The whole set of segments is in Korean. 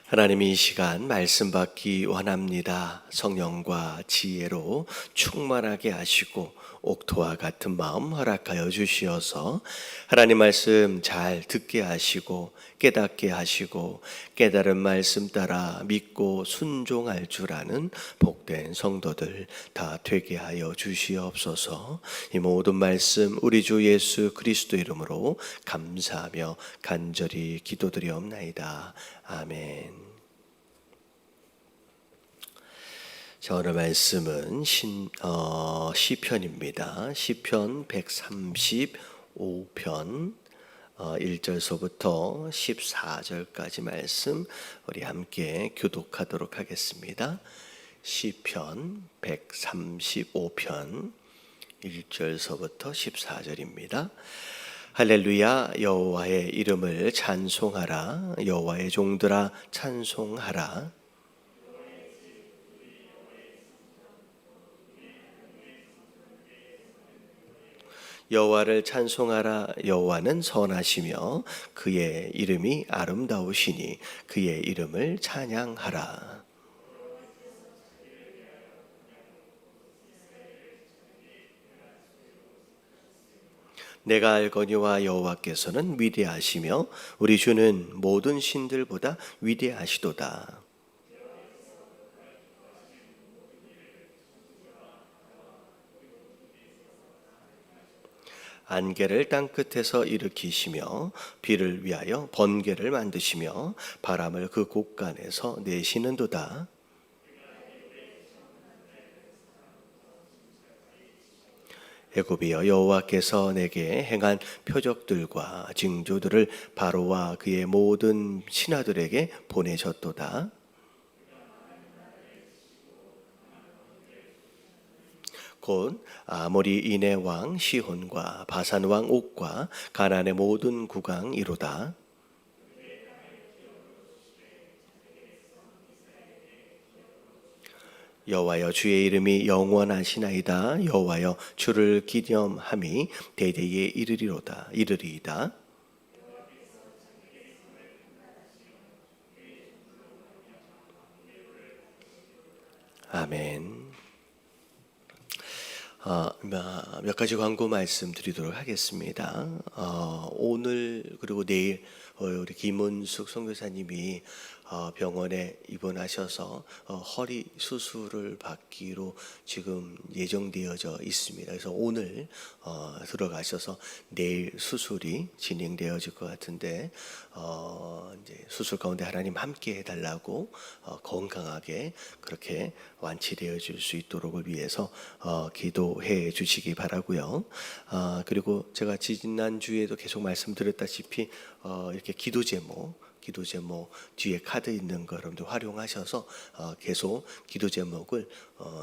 하나님, 이 시간 말씀 받기 원합니다. 성령과 지혜로 충만하게 하시고 옥토와 같은 마음 허락하여 주시어서 하나님 말씀 잘 듣게 하시고 깨닫게 하시고 깨달은 말씀 따라 믿고 순종할 줄 아는 복된 성도들 다 되게 하여 주시옵소서. 이 모든 말씀 우리 주 예수 그리스도 이름으로 감사하며 간절히 기도드리옵나이다. 아멘. 자, 오늘 말씀은 시편입니다. 시편 135편 1절서부터 14절까지 말씀 우리 함께 교독하도록 하겠습니다. 시편 135편 1절서부터 14절입니다. 할렐루야. 여호와의 이름을 찬송하라. 여호와의 종들아 찬송하라. 여호와를 찬송하라. 여호와는 선하시며 그의 이름이 아름다우시니 그의 이름을 찬양하라. 내가 알거니와 여호와께서는 위대하시며 우리 주는 모든 신들보다 위대하시도다. 안개를 땅끝에서 일으키시며 비를 위하여 번개를 만드시며 바람을 그 곳간에서 내시는도다. 애굽이여, 여호와께서 내게 행한 표적들과 징조들을 바로와 그의 모든 신하들에게 보내셨도다. 곧 아모리인의 왕 시혼과 바산 왕 옥과 가나안의 모든 국왕이로다. 여호와여, 주의 이름이 영원하시나이다. 여호와여, 주를 기념함이 대대에 이르리이다. 아멘. 몇 가지 광고 말씀드리도록 하겠습니다. 오늘 그리고 내일 우리 김은숙 선교사님이 병원에 입원하셔서 허리 수술을 받기로 지금 예정되어져 있습니다. 그래서 오늘 들어가셔서 내일 수술이 진행되어질 것 같은데 이제 수술 가운데 하나님 함께 해달라고 건강하게 그렇게 완치되어질 수 있도록을 위해서 기도해 주시기 바라고요. 그리고 제가 지난주에도 계속 말씀드렸다시피 이렇게 기도 제목 뒤에 카드 있는 거 여러분들 활용하셔서 계속 기도 제목을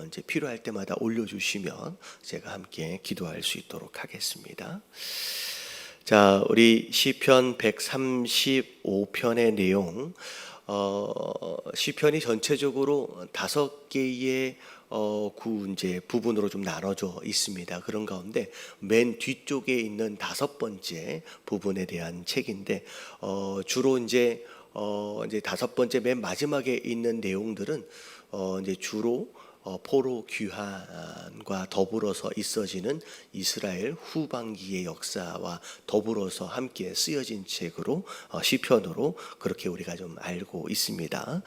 이제 필요할 때마다 올려주시면 제가 함께 기도할 수 있도록 하겠습니다. 자, 우리 시편 135편의 내용, 시편이 전체적으로 5개의 이제 부분으로 좀 나눠져 있습니다. 그런 가운데 맨 뒤쪽에 있는 5번째 부분에 대한 책인데 주로 이제 5번째 맨 마지막에 있는 내용들은 이제 주로 포로 귀환과 더불어서 있어지는 이스라엘 후반기의 역사와 더불어서 함께 쓰여진 책으로 시편으로 그렇게 우리가 좀 알고 있습니다.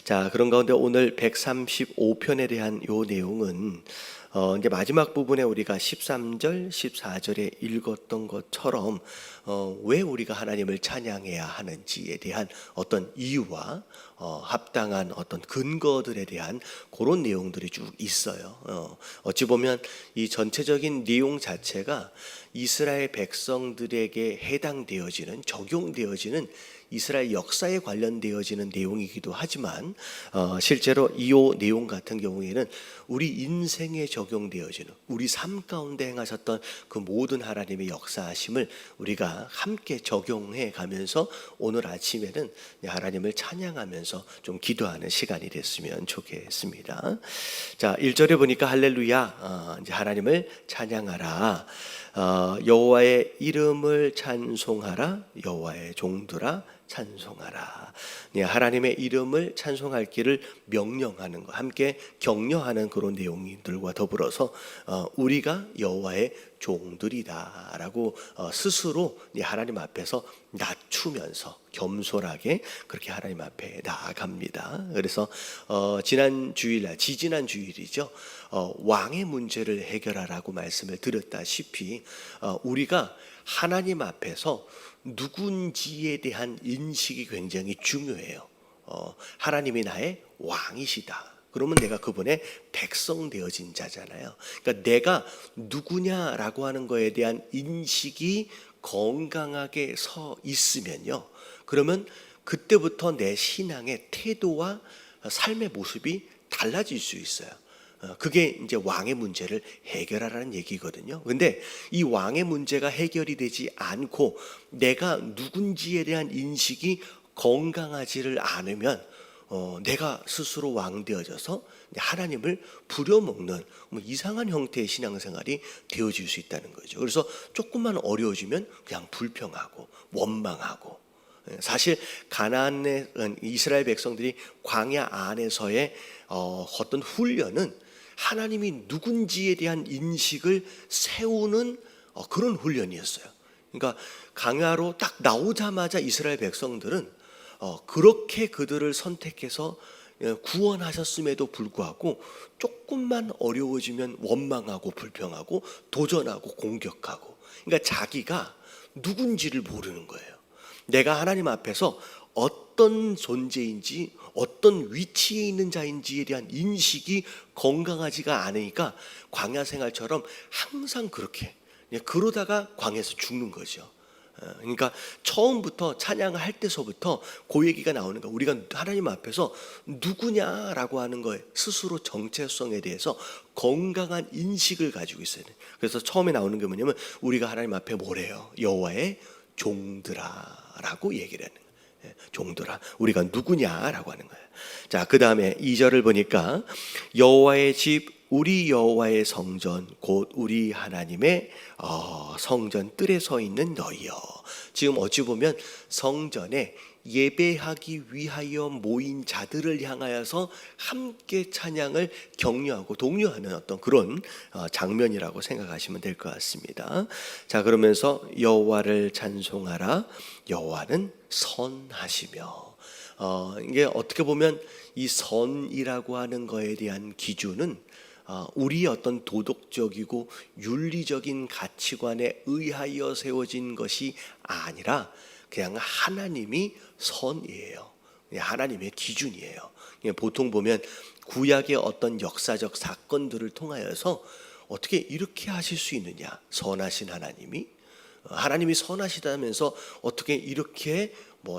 자, 그런 가운데 오늘 135편에 대한 요 내용은 이제 마지막 부분에 우리가 13절, 14절에 읽었던 것처럼 왜 우리가 하나님을 찬양해야 하는지에 대한 어떤 이유와 합당한 어떤 근거들에 대한 그런 내용들이 쭉 있어요. 어찌 보면 이 전체적인 내용 자체가 이스라엘 백성들에게 해당되어지는, 적용되어지는 이스라엘 역사에 관련되어지는 내용이기도 하지만 실제로 이 내용 같은 경우에는 우리 인생에 적용되어지는, 우리 삶 가운데 행하셨던 그 모든 하나님의 역사하심을 우리가 함께 적용해 가면서 오늘 아침에는 하나님을 찬양하면서 좀 기도하는 시간이 됐으면 좋겠습니다. 자, 1절에 보니까 할렐루야, 이제 하나님을 찬양하라. 여호와의 이름을 찬송하라. 여호와의 종들아 찬송하라. 네, 하나님의 이름을 찬송할 길을 명령하는 것, 함께 격려하는 그런 내용들과 더불어서 우리가 여호와의 종들이다라고 스스로 하나님 앞에서 낮추면서 겸손하게 그렇게 하나님 앞에 나아갑니다. 그래서 지난 주일날, 지지난 주일이죠. 왕의 문제를 해결하라고 말씀을 드렸다시피 우리가 하나님 앞에서 누군지에 대한 인식이 굉장히 중요해요. 하나님이 나의 왕이시다. 그러면 내가 그분의 백성 되어진 자잖아요. 그러니까 내가 누구냐라고 하는 거에 대한 인식이 건강하게 서 있으면요. 그러면 그때부터 내 신앙의 태도와 삶의 모습이 달라질 수 있어요. 그게 이제 왕의 문제를 해결하라는 얘기거든요. 근데 이 왕의 문제가 해결이 되지 않고 내가 누군지에 대한 인식이 건강하지를 않으면 내가 스스로 왕 되어져서 하나님을 부려먹는 이상한 형태의 신앙생활이 되어질 수 있다는 거죠. 그래서 조금만 어려워지면 그냥 불평하고 원망하고, 사실 가나안의 이스라엘 백성들이 광야 안에서의 어떤 훈련은 하나님이 누군지에 대한 인식을 세우는 그런 훈련이었어요. 그러니까 광야로 딱 나오자마자 이스라엘 백성들은 그렇게 그들을 선택해서 구원하셨음에도 불구하고 조금만 어려워지면 원망하고 불평하고 도전하고 공격하고, 그러니까 자기가 누군지를 모르는 거예요. 내가 하나님 앞에서 어떤 존재인지 어떤 위치에 있는 자인지에 대한 인식이 건강하지가 않으니까 광야 생활처럼 항상 그렇게 그러다가 광야에서 죽는 거죠. 그러니까 처음부터 찬양을 할 때서부터 그 얘기가 나오는 거예요. 우리가 하나님 앞에서 누구냐라고 하는 거에 스스로 정체성에 대해서 건강한 인식을 가지고 있어야 돼요. 그래서 처음에 나오는 게 뭐냐면 우리가 하나님 앞에 뭐래요? 여호와의 종들아라고 얘기를 하는 거예요. 종들아, 우리가 누구냐라고 하는 거예요. 자, 그 다음에 2절을 보니까 여호와의 집, 우리 여호와의 성전, 곧 우리 하나님의 성전 뜰에 서 있는 너희여. 지금 어찌 보면 성전에 예배하기 위하여 모인 자들을 향하여서 함께 찬양을 격려하고 독려하는 어떤 그런 장면이라고 생각하시면 될 것 같습니다. 자, 그러면서 여호와를 찬송하라. 여호와는 선하시며, 이게 어떻게 보면 이 선이라고 하는 거에 대한 기준은 우리의 어떤 도덕적이고 윤리적인 가치관에 의하여 세워진 것이 아니라 그냥 하나님이 선이에요. 하나님의 기준이에요. 보통 보면 구약의 어떤 역사적 사건들을 통하여서 어떻게 이렇게 하실 수 있느냐, 선하신 하나님이 선하시다면서 어떻게 이렇게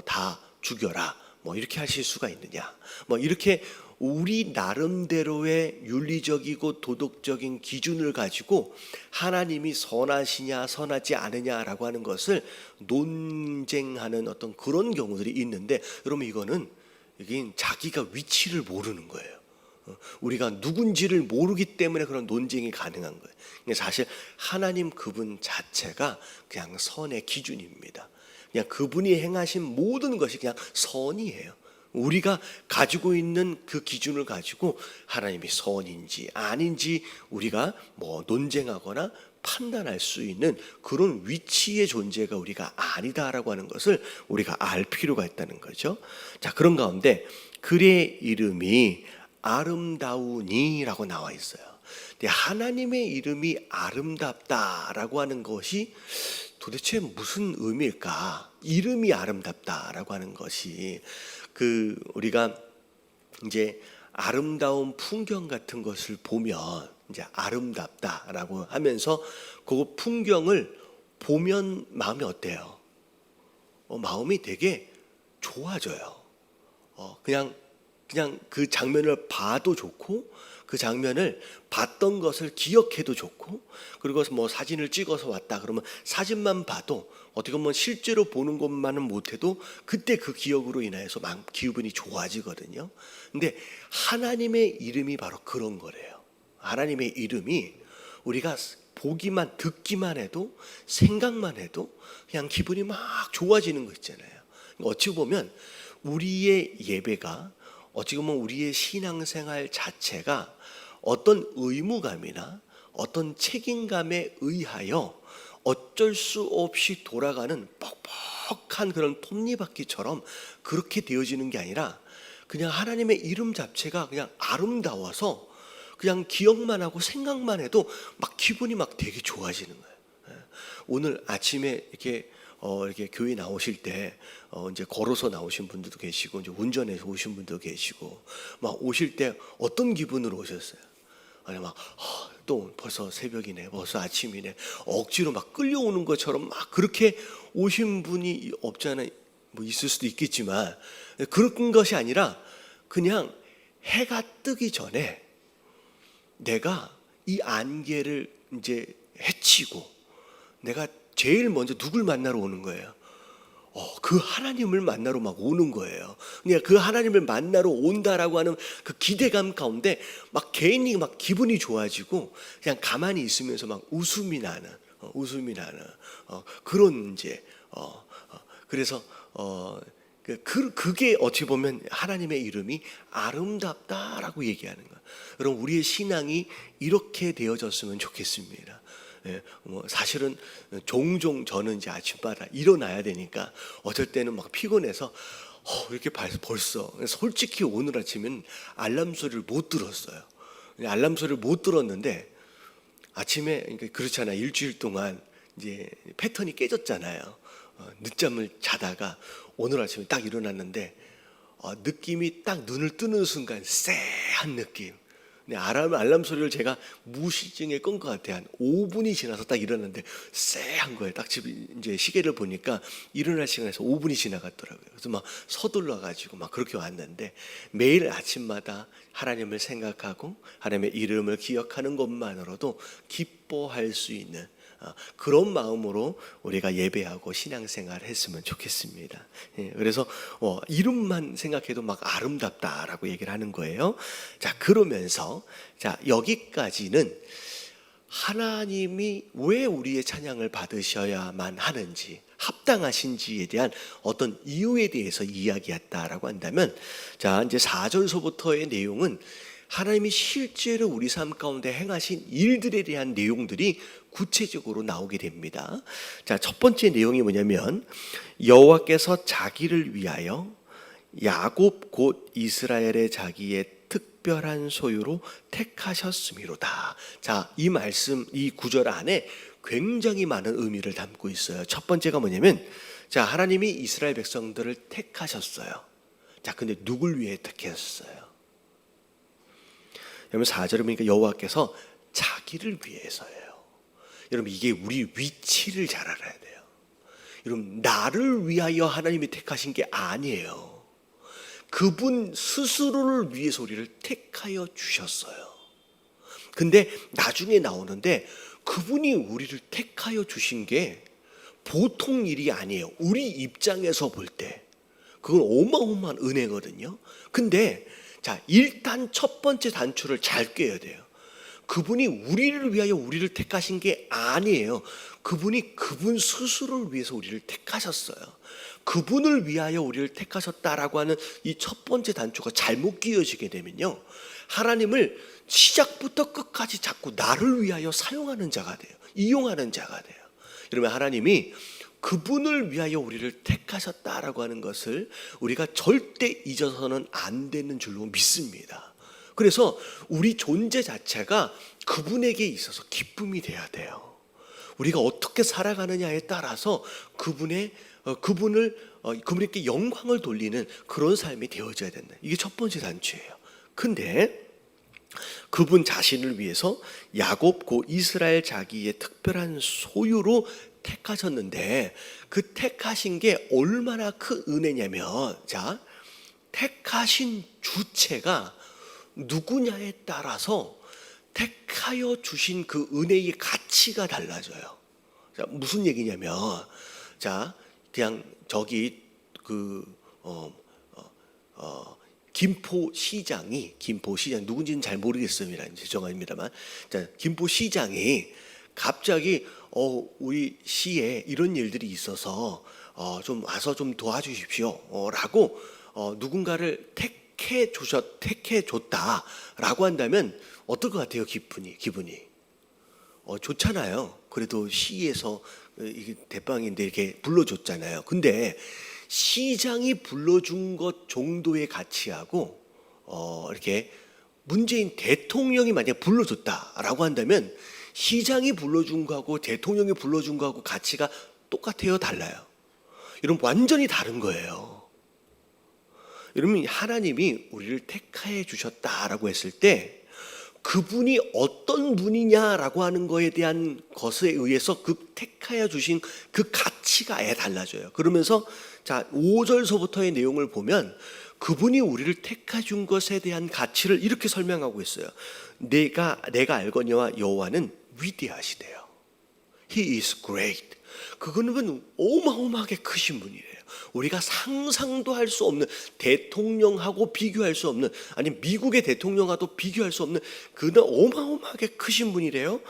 다 죽여라 이렇게 하실 수가 있느냐, 이렇게 우리 나름대로의 윤리적이고 도덕적인 기준을 가지고 하나님이 선하시냐 선하지 않느냐라고 하는 것을 논쟁하는 어떤 그런 경우들이 있는데, 여러분 이거는 이게 자기가 위치를 모르는 거예요. 우리가 누군지를 모르기 때문에 그런 논쟁이 가능한 거예요. 사실 하나님 그분 자체가 그냥 선의 기준입니다. 그냥 그분이 행하신 모든 것이 그냥 선이에요. 우리가 가지고 있는 그 기준을 가지고 하나님이 선인지 아닌지 우리가 논쟁하거나 판단할 수 있는 그런 위치의 존재가 우리가 아니다라고 하는 것을 우리가 알 필요가 있다는 거죠. 자, 그런 가운데 그의 이름이 아름다우니라고 나와 있어요. 근데 하나님의 이름이 아름답다라고 하는 것이 도대체 무슨 의미일까? 이름이 아름답다라고 하는 것이 우리가 이제 아름다운 풍경 같은 것을 보면 이제 아름답다라고 하면서 그 풍경을 보면 마음이 어때요? 마음이 되게 좋아져요. 그냥 그 장면을 봐도 좋고, 그 장면을 봤던 것을 기억해도 좋고, 그리고 사진을 찍어서 왔다 그러면 사진만 봐도 어떻게 보면 실제로 보는 것만은 못해도 그때 그 기억으로 인해서 기분이 좋아지거든요. 근데 하나님의 이름이 바로 그런 거래요. 하나님의 이름이 우리가 보기만 듣기만 해도 생각만 해도 그냥 기분이 막 좋아지는 거 있잖아요. 어찌 보면 우리의 예배가, 어찌 보면 우리의 신앙생활 자체가 어떤 의무감이나 어떤 책임감에 의하여 어쩔 수 없이 돌아가는 뻑뻑한 그런 톱니바퀴처럼 그렇게 되어지는 게 아니라, 그냥 하나님의 이름 자체가 그냥 아름다워서 그냥 기억만 하고 생각만 해도 막 기분이 막 되게 좋아지는 거예요. 오늘 아침에 이렇게 교회 나오실 때 이제 걸어서 나오신 분들도 계시고, 이제 운전해서 오신 분도 계시고, 막 오실 때 어떤 기분으로 오셨어요? 아니 또 벌써 새벽이네, 벌써 아침이네, 억지로 막 끌려오는 것처럼 막 그렇게 오신 분이 없지 않아 뭐 있을 수도 있겠지만, 그런 것이 아니라 그냥 해가 뜨기 전에 내가 이 안개를 이제 헤치고 내가 제일 먼저 누굴 만나러 오는 거예요? 그 하나님을 만나러 막 오는 거예요. 그냥 그 하나님을 만나러 온다라고 하는 그 기대감 가운데 막 괜히 막 기분이 좋아지고 그냥 가만히 있으면서 막 웃음이 나는 그런 이제 그래서 그게 어찌 보면 하나님의 이름이 아름답다라고 얘기하는 거예요. 여러분, 우리의 신앙이 이렇게 되어졌으면 좋겠습니다. 사실은 종종 저는 이제 아침마다 일어나야 되니까 어쩔 때는 막 피곤해서 이렇게 벌써, 솔직히 오늘 아침엔 알람 소리를 못 들었어요. 알람 소리를 못 들었는데 아침에, 그러니까 그렇잖아요. 일주일 동안 이제 패턴이 깨졌잖아요. 늦잠을 자다가 오늘 아침에 딱 일어났는데 느낌이 딱 눈을 뜨는 순간 쎄한 느낌. 알람 소리를 제가 무의식중에 끈 것 같아요. 한 5분이 지나서 딱 일어났는데 쎄한 거예요. 딱 이제 시계를 보니까 일어날 시간에서 5분이 지나갔더라고요. 그래서 막 서둘러 가지고 막 그렇게 왔는데, 매일 아침마다 하나님을 생각하고 하나님의 이름을 기억하는 것만으로도 기뻐할 수 있는 그런 마음으로 우리가 예배하고 신앙생활 했으면 좋겠습니다. 그래서 이름만 생각해도 막 아름답다라고 얘기를 하는 거예요. 자, 그러면서 여기까지는 하나님이 왜 우리의 찬양을 받으셔야만 하는지, 합당하신지에 대한 어떤 이유에 대해서 이야기했다라고 한다면, 자, 이제 4절서부터의 내용은 하나님이 실제로 우리 삶 가운데 행하신 일들에 대한 내용들이 구체적으로 나오게 됩니다. 자, 첫 번째 내용이 뭐냐면, 여호와께서 자기를 위하여 야곱 곧 이스라엘의 자기의 특별한 소유로 택하셨음이로다. 자, 이 말씀, 이 구절 안에 굉장히 많은 의미를 담고 있어요. 첫 번째가 뭐냐면, 자, 하나님이 이스라엘 백성들을 택하셨어요. 자, 근데 누굴 위해 택하셨어요? 여러분, 4절에 보니까 여호와께서 자기를 위해서예요. 여러분, 이게 우리 위치를 잘 알아야 돼요. 여러분, 나를 위하여 하나님이 택하신 게 아니에요. 그분 스스로를 위해서 우리를 택하여 주셨어요. 근데 나중에 나오는데, 그분이 우리를 택하여 주신 게 보통 일이 아니에요. 우리 입장에서 볼 때 그건 어마어마한 은혜거든요. 근데 자, 일단 첫 번째 단추를 잘 꿰야 돼요. 그분이 우리를 위하여 우리를 택하신 게 아니에요. 그분이 그분 스스로를 위해서 우리를 택하셨어요. 그분을 위하여 우리를 택하셨다라고 하는 이 첫 번째 단추가 잘못 끼어지게 되면요, 하나님을 시작부터 끝까지 자꾸 나를 위하여 사용하는 자가 돼요. 이용하는 자가 돼요. 여러분, 하나님이 그분을 위하여 우리를 택하셨다라고 하는 것을 우리가 절대 잊어서는 안 되는 줄로 믿습니다. 그래서 우리 존재 자체가 그분에게 있어서 기쁨이 돼야 돼요. 우리가 어떻게 살아가느냐에 따라서 그분에게 영광을 돌리는 그런 삶이 되어져야 된다. 이게 첫 번째 단추예요. 근데 그분 자신을 위해서 야곱 곧 이스라엘 자기의 특별한 소유로 택하셨는데, 그 택하신 게 얼마나 큰 은혜냐면, 자, 택하신 주체가 누구냐에 따라서 택하여 주신 그 은혜의 가치가 달라져요. 자, 무슨 얘기냐면, 자, 그냥 저기 김포시장이 누군지는 잘 모르겠습니다. 죄송합니다만, 자, 김포시장이 갑자기 우리 시에 이런 일들이 있어서 좀 와서 좀 도와주십시오. 라고 누군가를 택해 줬다라고 한다면 어떨 것 같아요? 기분이 좋잖아요. 그래도 시에서 이게 대빵인데 이렇게 불러줬잖아요. 근데 시장이 불러준 것 정도의 가치하고 이렇게 문재인 대통령이 만약 불러줬다라고 한다면 시장이 불러준 거하고 대통령이 불러준 거하고 가치가 똑같아요, 달라요? 여러분, 완전히 다른 거예요. 여러분, 하나님이 우리를 택하여 주셨다라고 했을 때 그분이 어떤 분이냐라고 하는 거에 대한 것에 의해서 그 택하여 주신 그 가치가 아예 달라져요. 그러면서 자, 5절서부터의 내용을 보면 그분이 우리를 택하 준 것에 대한 가치를 이렇게 설명하고 있어요. 내가 알거니와 여호와는 위대하시대요. He is great. 그분은 어마어마하게 크신 분이래요. 우리가 상상도 할 수 없는, 대통령하고 비교할 수 없는, 아니 미국의 대통령하고도 비교할 수 없는 그는 어마어마하게 크신 분이래요.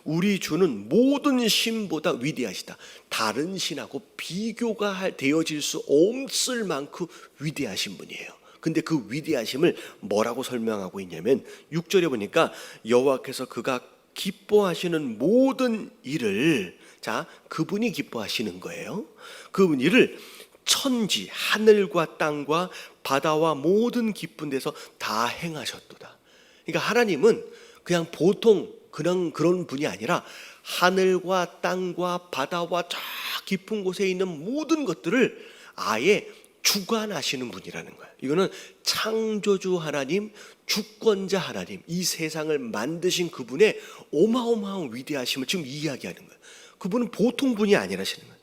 우리 주는 모든 신보다 위대하시다. 다른 신하고 비교가 되어질 수 없을 만큼 위대하신 분이에요. 근데 그 위대하심을 뭐라고 설명하고 있냐면 6절에 보니까 여호와께서 그가 기뻐하시는 모든 일을, 자, 그분이 기뻐하시는 거예요. 그 일을 천지, 하늘과 땅과 바다와 모든 깊은 데서 다 행하셨도다. 그러니까 하나님은 그냥 보통 그런 분이 아니라 하늘과 땅과 바다와 저 깊은 곳에 있는 모든 것들을 아예 주관하시는 분이라는 거예요. 이거는 창조주 하나님, 주권자 하나님, 이 세상을 만드신 그분의 어마어마한 위대하심을 지금 이야기하는 거예요. 그분은 보통 분이 아니라시는 거예요.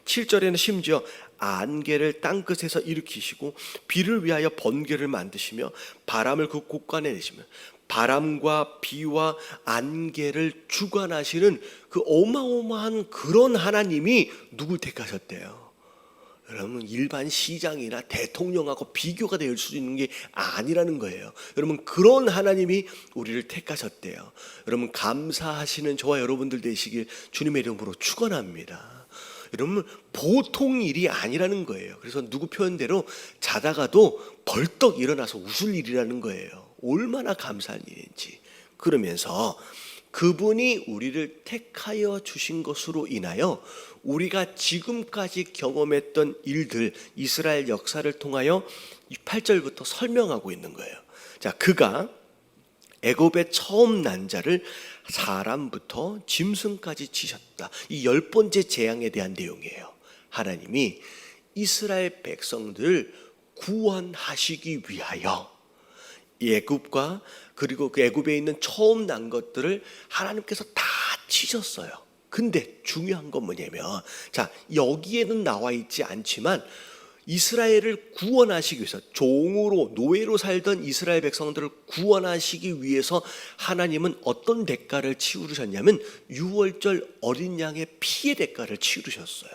7절에는 심지어 안개를 땅끝에서 일으키시고 비를 위하여 번개를 만드시며 바람을 그 곳간에 내시며 바람과 비와 안개를 주관하시는 그 어마어마한 그런 하나님이 누굴 택하셨대요? 여러분, 일반 시장이나 대통령하고 비교가 될 수 있는 게 아니라는 거예요. 여러분, 그런 하나님이 우리를 택하셨대요. 여러분, 감사하시는 저와 여러분들 되시길 주님의 이름으로 축원합니다. 여러분, 보통 일이 아니라는 거예요. 그래서 누구 표현대로 자다가도 벌떡 일어나서 웃을 일이라는 거예요. 얼마나 감사한 일인지. 그러면서 그분이 우리를 택하여 주신 것으로 인하여 우리가 지금까지 경험했던 일들, 이스라엘 역사를 통하여 8절부터 설명하고 있는 거예요. 자, 그가 애굽의 처음 난 자를 사람부터 짐승까지 치셨다. 이 10번째 재앙에 대한 내용이에요. 하나님이 이스라엘 백성들을 구원하시기 위하여 애굽과 그리고 그 애굽에 있는 처음 난 것들을 하나님께서 다 치셨어요. 근데 중요한 건 뭐냐면, 자, 여기에는 나와 있지 않지만 이스라엘을 구원하시기 위해서, 종으로 노예로 살던 이스라엘 백성들을 구원하시기 위해서 하나님은 어떤 대가를 치르셨냐면 유월절 어린 양의 피의 대가를 치르셨어요.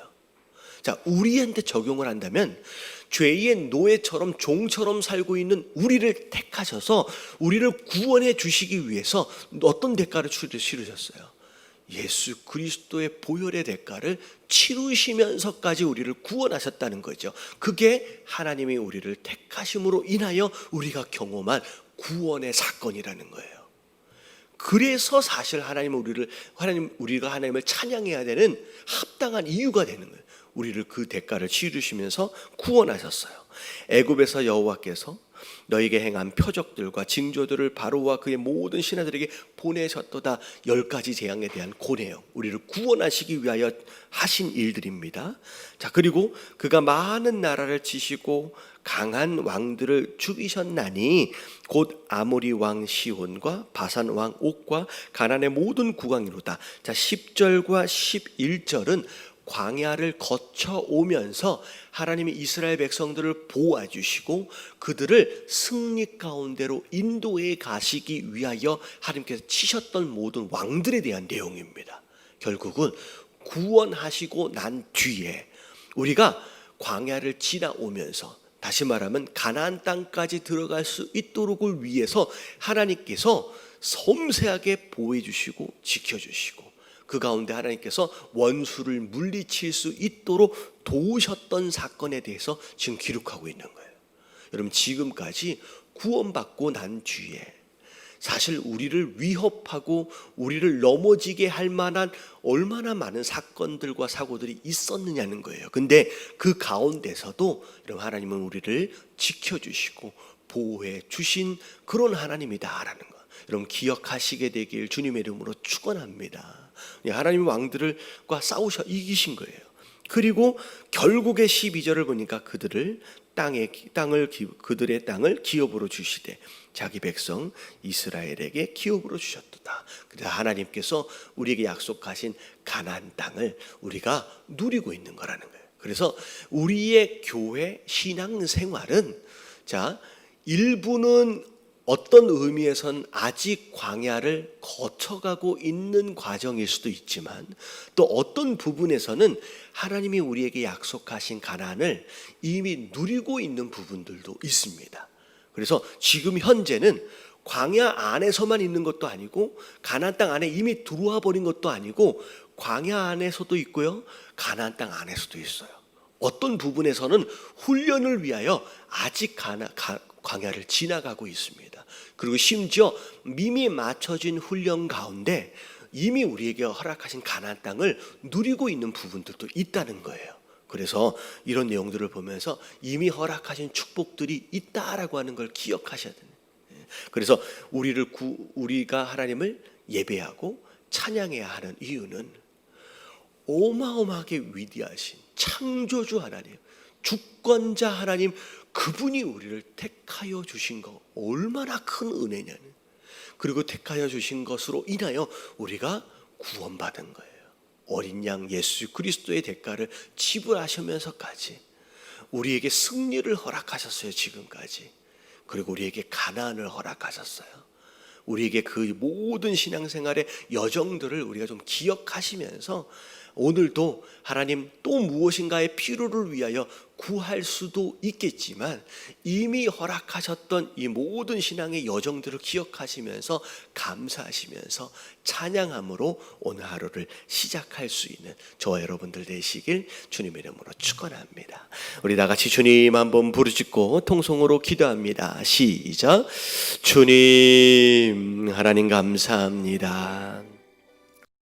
자, 우리한테 적용을 한다면 죄의 노예처럼 종처럼 살고 있는 우리를 택하셔서 우리를 구원해 주시기 위해서 어떤 대가를 치르셨어요? 예수 그리스도의 보혈의 대가를 치르시면서까지 우리를 구원하셨다는 거죠. 그게 하나님이 우리를 택하심으로 인하여 우리가 경험한 구원의 사건이라는 거예요. 그래서 사실 우리가 하나님을 찬양해야 되는 합당한 이유가 되는 거예요. 우리를 그 대가를 치르시면서 구원하셨어요. 애굽에서 여호와께서 너에게 행한 표적들과 징조들을 바로와 그의 모든 신하들에게 보내셨도다. 10가지 재앙에 대한 고내용, 우리를 구원하시기 위하여 하신 일들입니다. 자, 그리고 그가 많은 나라를 치시고 강한 왕들을 죽이셨나니 곧 아모리 왕 시혼과 바산 왕 옥과 가나안의 모든 국왕이로다. 자, 10절과 11절은 광야를 거쳐오면서 하나님이 이스라엘 백성들을 보호해주시고 그들을 승리 가운데로 인도해 가시기 위하여 하나님께서 치셨던 모든 왕들에 대한 내용입니다. 결국은 구원하시고 난 뒤에 우리가 광야를 지나오면서, 다시 말하면 가나안 땅까지 들어갈 수 있도록을 위해서 하나님께서 섬세하게 보호해 주시고 지켜주시고, 그 가운데 하나님께서 원수를 물리칠 수 있도록 도우셨던 사건에 대해서 지금 기록하고 있는 거예요. 여러분, 지금까지 구원받고 난 뒤에 사실 우리를 위협하고 우리를 넘어지게 할 만한 얼마나 많은 사건들과 사고들이 있었느냐는 거예요. 근데 그 가운데서도 여러분, 하나님은 우리를 지켜주시고 보호해 주신 그런 하나님이다라는 거 여러분 기억하시게 되길 주님의 이름으로 축원합니다. 하나님 왕들과 싸우셔 이기신 거예요. 그리고 결국에 12절을 보니까 그들의 땅을 기업으로 주시되 자기 백성 이스라엘에게 기업으로 주셨도다. 그래서 하나님께서 우리에게 약속하신 가나안 땅을 우리가 누리고 있는 거라는 거예요. 그래서 우리의 교회 신앙생활은 일부는 어떤 의미에선 아직 광야를 거쳐가고 있는 과정일 수도 있지만 또 어떤 부분에서는 하나님이 우리에게 약속하신 가나안을 이미 누리고 있는 부분들도 있습니다. 그래서 지금 현재는 광야 안에서만 있는 것도 아니고 가나안 땅 안에 이미 들어와 버린 것도 아니고 광야 안에서도 있고요, 가나안 땅 안에서도 있어요. 어떤 부분에서는 훈련을 위하여 아직 광야를 지나가고 있습니다. 그리고 심지어 이미 맞춰진 훈련 가운데 이미 우리에게 허락하신 가나안 땅을 누리고 있는 부분들도 있다는 거예요. 그래서 이런 내용들을 보면서 이미 허락하신 축복들이 있다라고 하는 걸 기억하셔야 됩니다. 그래서 우리가 하나님을 예배하고 찬양해야 하는 이유는 어마어마하게 위대하신 창조주 하나님, 주권자 하나님, 그분이 우리를 택하여 주신 거 얼마나 큰 은혜냐는, 그리고 택하여 주신 것으로 인하여 우리가 구원받은 거예요. 어린 양 예수 그리스도의 대가를 지불하시면서까지 우리에게 승리를 허락하셨어요. 지금까지. 그리고 우리에게 가나안을 허락하셨어요. 우리에게 그 모든 신앙생활의 여정들을 우리가 좀 기억하시면서 오늘도 하나님 또 무엇인가의 필요를 위하여 구할 수도 있겠지만 이미 허락하셨던 이 모든 신앙의 여정들을 기억하시면서 감사하시면서 찬양함으로 오늘 하루를 시작할 수 있는 저와 여러분들 되시길 주님의 이름으로 축원합니다. 우리 다 같이 주님 한번 부르짖고 통성으로 기도합니다. 시작. 주님, 하나님 감사합니다.